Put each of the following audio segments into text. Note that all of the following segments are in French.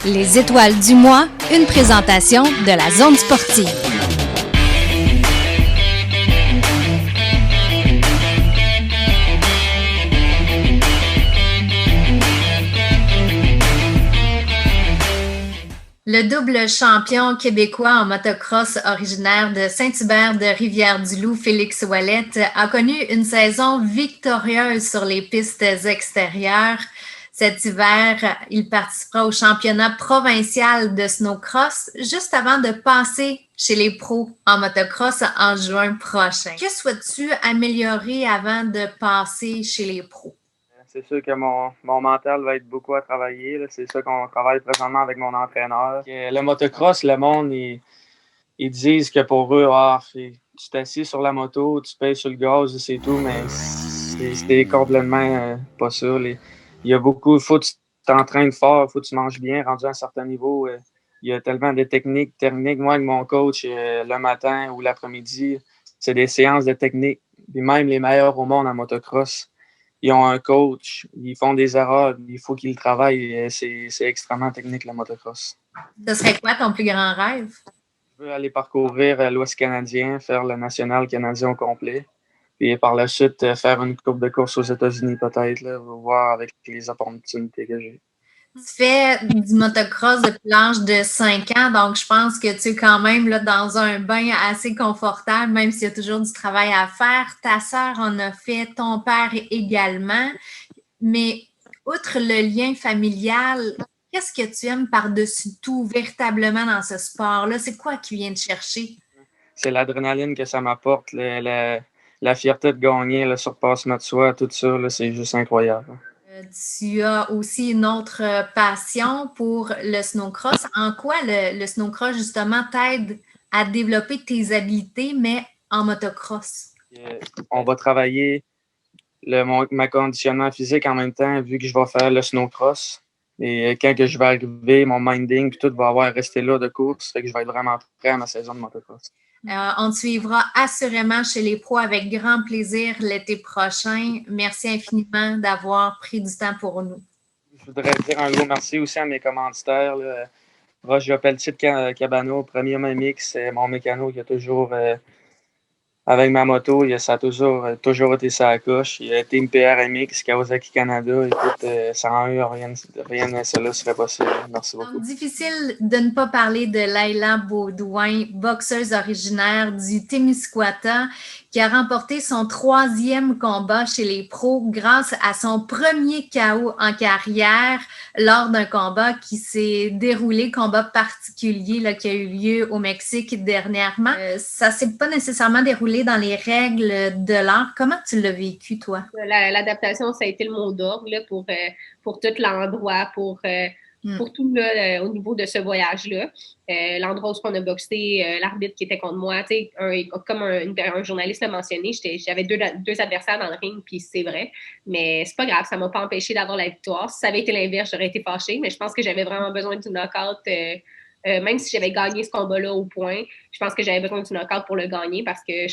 Les étoiles du mois, une présentation de la zone sportive. Le double champion québécois en motocross originaire de Saint-Hubert de Rivière-du-Loup, Félix Ouellette, a connu une saison victorieuse sur les pistes extérieures. Cet hiver, il participera au championnat provincial de snowcross juste avant de passer chez les pros en motocross en juin prochain. Que souhaites-tu améliorer avant de passer chez les pros? C'est sûr que mon mental va être beaucoup à travailler. Là. C'est ça qu'on travaille présentement avec mon entraîneur. Le motocross, le monde, ils disent que pour eux, tu t'assis sur la moto, tu payes sur le gaz, c'est tout, mais c'est complètement pas ça. Il y a beaucoup, il faut que tu t'entraînes fort, il faut que tu manges bien, rendu à un certain niveau. Il y a tellement de techniques. Moi, avec mon coach, le matin ou l'après-midi, c'est des séances de technique. Puis même les meilleurs au monde en motocross, ils ont un coach, ils font des erreurs, il faut qu'ils travaillent. C'est extrêmement technique, le motocross. Ce serait quoi ton plus grand rêve? Je veux aller parcourir l'Ouest canadien, faire le national canadien au complet. Puis par la suite, faire une coupe de course aux États-Unis peut-être, là, voir avec les opportunités que j'ai. Tu fais du motocross depuis l'âge de 5 ans, donc je pense que tu es quand même là, dans un bain assez confortable, même s'il y a toujours du travail à faire. Ta sœur en a fait, ton père également. Mais outre le lien familial, qu'est-ce que tu aimes par-dessus tout véritablement dans ce sport-là? C'est quoi qui vient te chercher? C'est l'adrénaline que ça m'apporte, la fierté de gagner, le surpassement de soi, tout ça, là, c'est juste incroyable. Tu as aussi une autre passion pour le snowcross. En quoi le snowcross, justement, t'aide à développer tes habiletés, mais en motocross? On va travailler ma conditionnement physique en même temps, vu que je vais faire le snowcross. Et quand que je vais arriver, mon minding, puis tout va avoir resté là de course, fait que je vais être vraiment prêt à ma saison de motocross. On te suivra assurément chez les pros avec grand plaisir l'été prochain. Merci infiniment d'avoir pris du temps pour nous. Je voudrais dire un gros merci aussi à mes commanditaires. Roger Pelletier de Cabano, Premier MX, c'est mon mécano qui a toujours, avec ma moto, ça a toujours été sa coche. Il y a Team PRMX, Kawasaki Canada. Écoute, sans eux, rien de cela serait possible. Merci beaucoup. Difficile de ne pas parler de Laila Baudouin, boxeuse originaire du Témiscouata, qui a remporté son 3e combat chez les pros grâce à son premier KO en carrière lors d'un combat qui s'est déroulé, combat particulier là, qui a eu lieu au Mexique dernièrement. Ça ne s'est pas nécessairement déroulé dans les règles de l'art. Comment tu l'as vécu, toi? L'adaptation, ça a été le mot d'ordre là, pour tout l'endroit, pour tout là, au niveau de ce voyage-là. L'endroit où on a boxé, l'arbitre qui était contre moi, comme un journaliste l'a mentionné, j'avais deux adversaires dans le ring, puis c'est vrai. Mais c'est pas grave, ça m'a pas empêché d'avoir la victoire. Si ça avait été l'inverse, j'aurais été fâchée, mais je pense que j'avais vraiment besoin du knockout. Même si j'avais gagné ce combat-là au point, je pense que j'avais besoin du knockout pour le gagner parce que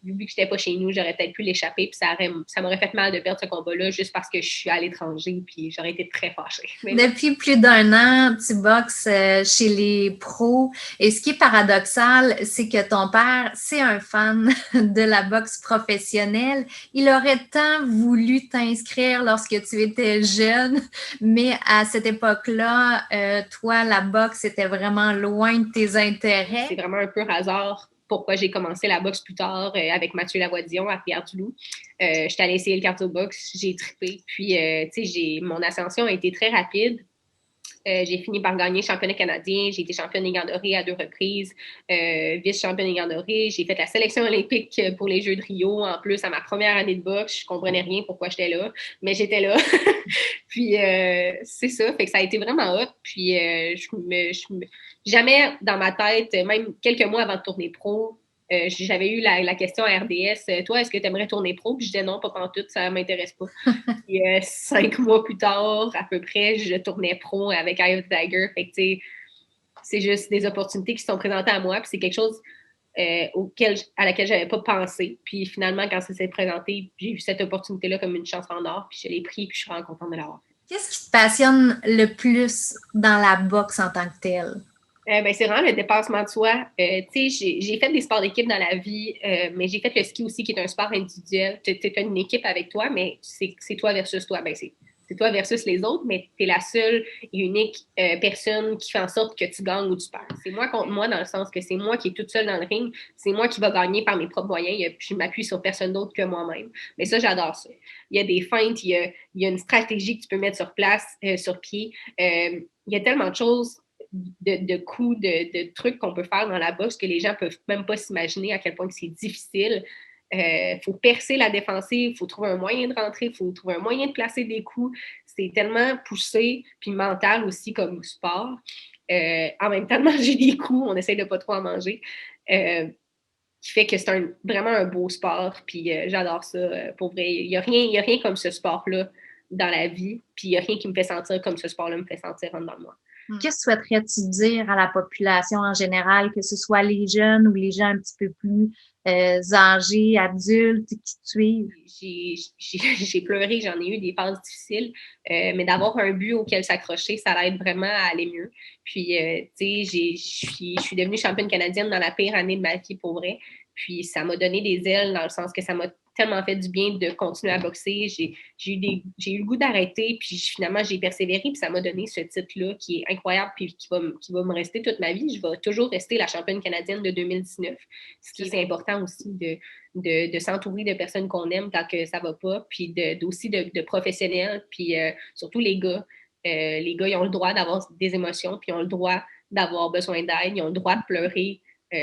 vu que j'étais pas chez nous, j'aurais peut-être pu l'échapper, puis ça m'aurait fait mal de perdre ce combat-là juste parce que je suis à l'étranger, puis j'aurais été très fâchée. Depuis plus d'1 an, tu boxes chez les pros, et ce qui est paradoxal, c'est que ton père, c'est un fan de la boxe professionnelle. Il aurait tant voulu t'inscrire lorsque tu étais jeune, mais à cette époque-là, toi, la boxe était vraiment loin de tes intérêts. C'est vraiment un peu hasard pourquoi j'ai commencé la boxe plus tard avec Mathieu Lavoision à Rivière-du-Loup. J'étais allée essayer le cardio-box, j'ai trippé. Puis, mon ascension a été très rapide. J'ai fini par gagner championnat canadien. J'ai été championne des Gants dorés à 2 reprises, vice-championne des Gants dorés. J'ai fait la sélection olympique pour les Jeux de Rio. En plus, à ma première année de boxe, je comprenais rien pourquoi j'étais là, mais j'étais là. Puis, c'est ça. Fait que ça a été vraiment hot. Puis, jamais dans ma tête, même quelques mois avant de tourner pro, j'avais eu la question à RDS, toi, est-ce que tu aimerais tourner pro? Puis je disais non, pas pantoute, ça m'intéresse pas. Puis 5 mois plus tard, à peu près, je tournais pro avec Eye of the Tiger. Fait que, tu sais, c'est juste des opportunités qui se sont présentées à moi. Puis c'est quelque chose à laquelle j'avais pas pensé. Puis finalement, quand ça s'est présenté, j'ai vu cette opportunité-là comme une chance en or. Puis je l'ai pris, puis je suis vraiment contente de l'avoir fait. Qu'est-ce qui te passionne le plus dans la boxe en tant que telle? C'est vraiment le dépassement de soi. Tu sais, j'ai fait des sports d'équipe dans la vie, mais j'ai fait le ski aussi, qui est un sport individuel. Tu as une équipe avec toi, mais c'est toi versus toi. C'est toi versus les autres, mais tu es la seule et unique personne qui fait en sorte que tu gagnes ou tu perds. C'est moi contre moi, dans le sens que c'est moi qui est toute seule dans le ring. C'est moi qui va gagner par mes propres moyens. Je m'appuie sur personne d'autre que moi-même. Mais ça, j'adore ça. Il y a des feintes, il y a une stratégie que tu peux mettre sur place, sur pied. Il y a tellement de choses de coups, de trucs qu'on peut faire dans la boxe que les gens peuvent même pas s'imaginer à quel point c'est difficile. Faut percer la défensive, il faut trouver un moyen de rentrer, il faut trouver un moyen de placer des coups. C'est tellement poussé, puis mental aussi comme sport. En même temps de manger des coups, on essaie de pas trop en manger. Qui fait que c'est vraiment un beau sport, puis j'adore ça. Pour vrai, il y a rien comme ce sport-là dans la vie, puis il n'y a rien qui me fait sentir comme ce sport-là me fait sentir en dedans de moi. Qu'est-ce que souhaiterais-tu dire à la population en général, que ce soit les jeunes ou les gens un petit peu plus âgés, adultes qui te suivent? J'ai pleuré, j'en ai eu des phases difficiles, mais d'avoir un but auquel s'accrocher, ça l'aide vraiment à aller mieux. Puis, tu sais, je suis devenue championne canadienne dans la pire année de ma vie, pour vrai. Puis, ça m'a donné des ailes dans le sens que ça m'a tellement fait du bien de continuer à boxer. J'ai eu le goût d'arrêter, puis finalement, j'ai persévéré, puis ça m'a donné ce titre-là qui est incroyable, puis qui va me rester toute ma vie. Je vais toujours rester la championne canadienne de 2019. Ce qui est important aussi de s'entourer de personnes qu'on aime quand que ça va pas, puis aussi de professionnels, puis surtout les gars. Les gars, ils ont le droit d'avoir des émotions, puis ils ont le droit d'avoir besoin d'aide, ils ont le droit de pleurer.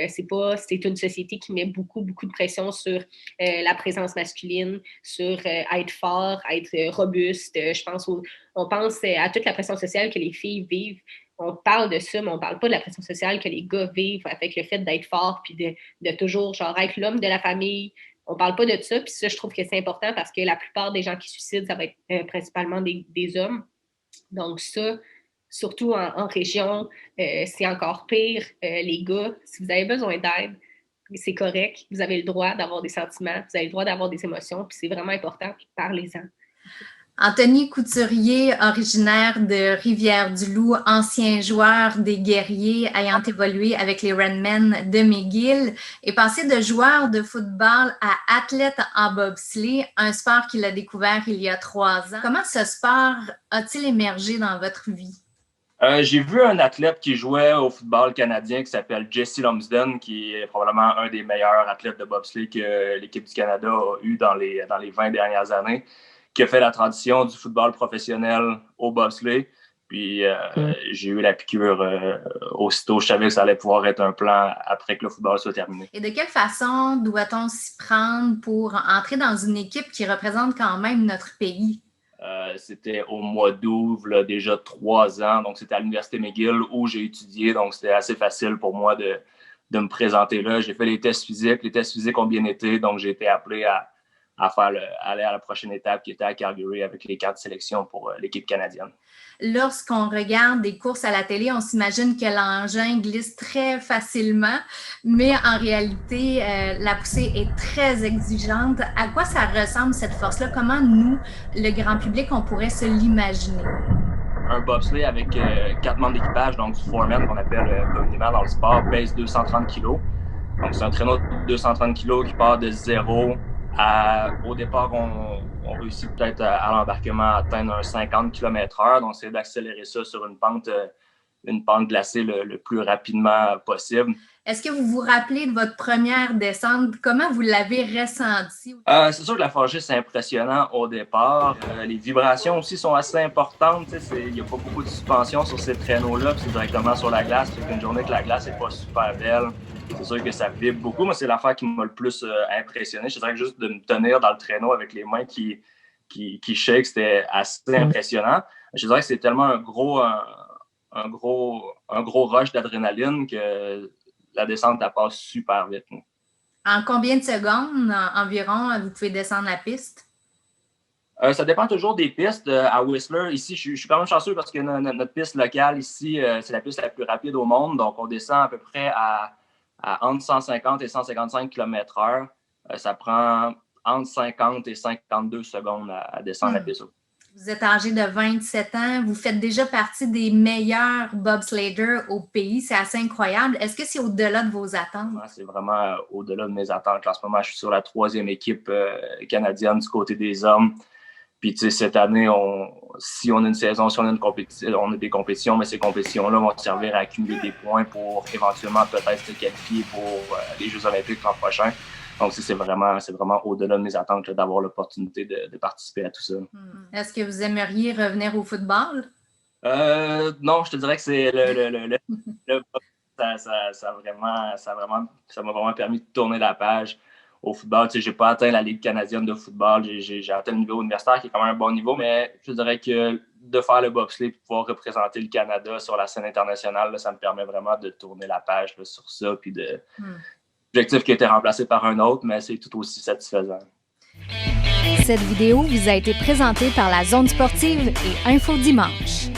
C'est une société qui met beaucoup de pression sur la présence masculine, sur être fort, être robuste. On pense à toute la pression sociale que les filles vivent. On parle de ça, mais on parle pas de la pression sociale que les gars vivent avec le fait d'être fort puis de toujours genre être l'homme de la famille. On parle pas de ça, puis ça, je trouve que c'est important parce que la plupart des gens qui suicident, ça va être principalement des hommes. Donc ça, surtout en région, c'est encore pire. Les gars, si vous avez besoin d'aide, c'est correct. Vous avez le droit d'avoir des sentiments, vous avez le droit d'avoir des émotions, puis c'est vraiment important, puis parlez-en. Anthony Couturier, originaire de Rivière-du-Loup, ancien joueur des Guerriers ayant évolué avec les Redmen de McGill, est passé de joueur de football à athlète en bobsleigh, un sport qu'il a découvert il y a 3 ans. Comment ce sport a-t-il émergé dans votre vie? J'ai vu un athlète qui jouait au football canadien qui s'appelle Jesse Lumsden, qui est probablement un des meilleurs athlètes de bobsleigh que l'équipe du Canada a eu dans les 20 dernières années, qui a fait la transition du football professionnel au bobsleigh. Puis j'ai eu la piqûre aussitôt. Je savais que ça allait pouvoir être un plan après que le football soit terminé. Et de quelle façon doit-on s'y prendre pour entrer dans une équipe qui représente quand même notre pays? C'était au mois d'août, là, déjà 3 ans. Donc, c'était à l'Université McGill où j'ai étudié. Donc, c'était assez facile pour moi de me présenter là. J'ai fait les tests physiques. Les tests physiques ont bien été. Donc, j'ai été appelé à aller à la prochaine étape qui était à Calgary avec les 4 sélections pour l'équipe canadienne. Lorsqu'on regarde des courses à la télé, on s'imagine que l'engin glisse très facilement, mais en réalité, la poussée est très exigeante. À quoi ça ressemble cette force-là? Comment nous, le grand public, on pourrait se l'imaginer? Un bobsleigh avec 4 membres d'équipage, donc du foreman qu'on appelle communément dans le sport, pèse 230 kg. Donc c'est un traîneau de 230 kg qui part de zéro au départ, on réussit peut-être à l'embarquement à atteindre un 50 km/h. Donc, c'est d'accélérer ça sur une pente glacée le plus rapidement possible. Est-ce que vous vous rappelez de votre première descente? Comment vous l'avez ressenti? C'est sûr que la forgée, c'est impressionnant au départ. Les vibrations aussi sont assez importantes. Il n'y a pas beaucoup de suspension sur ces traîneaux-là, puis c'est directement sur la glace. Fait qu'une journée que la glace n'est pas super belle, c'est sûr que ça vibre beaucoup. Moi, c'est l'affaire qui m'a le plus impressionné. Je dirais que juste de me tenir dans le traîneau avec les mains qui shake, c'était assez impressionnant. Je dirais que c'est tellement un gros rush d'adrénaline que la descente, elle passe super vite. En combien de secondes environ vous pouvez descendre la piste? Ça dépend toujours des pistes. À Whistler, ici, je suis quand même chanceux parce que notre piste locale ici, c'est la piste la plus rapide au monde. Donc, on descend à peu près à entre 150 et 155 km/h. Ça prend entre 50 et 52 secondes à descendre la piste. Vous êtes âgé de 27 ans, vous faites déjà partie des meilleurs bobsledders au pays. C'est assez incroyable. Est-ce que c'est au-delà de vos attentes? Ouais, c'est vraiment au-delà de mes attentes. En ce moment, je suis sur la 3e équipe canadienne du côté des hommes. Puis, tu sais, cette année, si on a une saison, si on a des compétitions, mais ces compétitions-là vont servir à accumuler des points pour éventuellement peut-être se qualifier pour les Jeux olympiques l'an prochain. Donc, c'est vraiment au-delà de mes attentes là, d'avoir l'opportunité de participer à tout ça. Est-ce que vous aimeriez revenir au football? Non, je te dirais que c'est le ça m'a vraiment permis de tourner la page au football. Tu sais, j'ai pas atteint la Ligue canadienne de football. J'ai atteint le niveau universitaire qui est quand même un bon niveau, mais je dirais que de faire le bobsleigh et pouvoir représenter le Canada sur la scène internationale, là, ça me permet vraiment de tourner la page là, sur ça, puis objectif qui a été remplacé par un autre, mais c'est tout aussi satisfaisant. Cette vidéo vous a été présentée par la Zone sportive et Info Dimanche.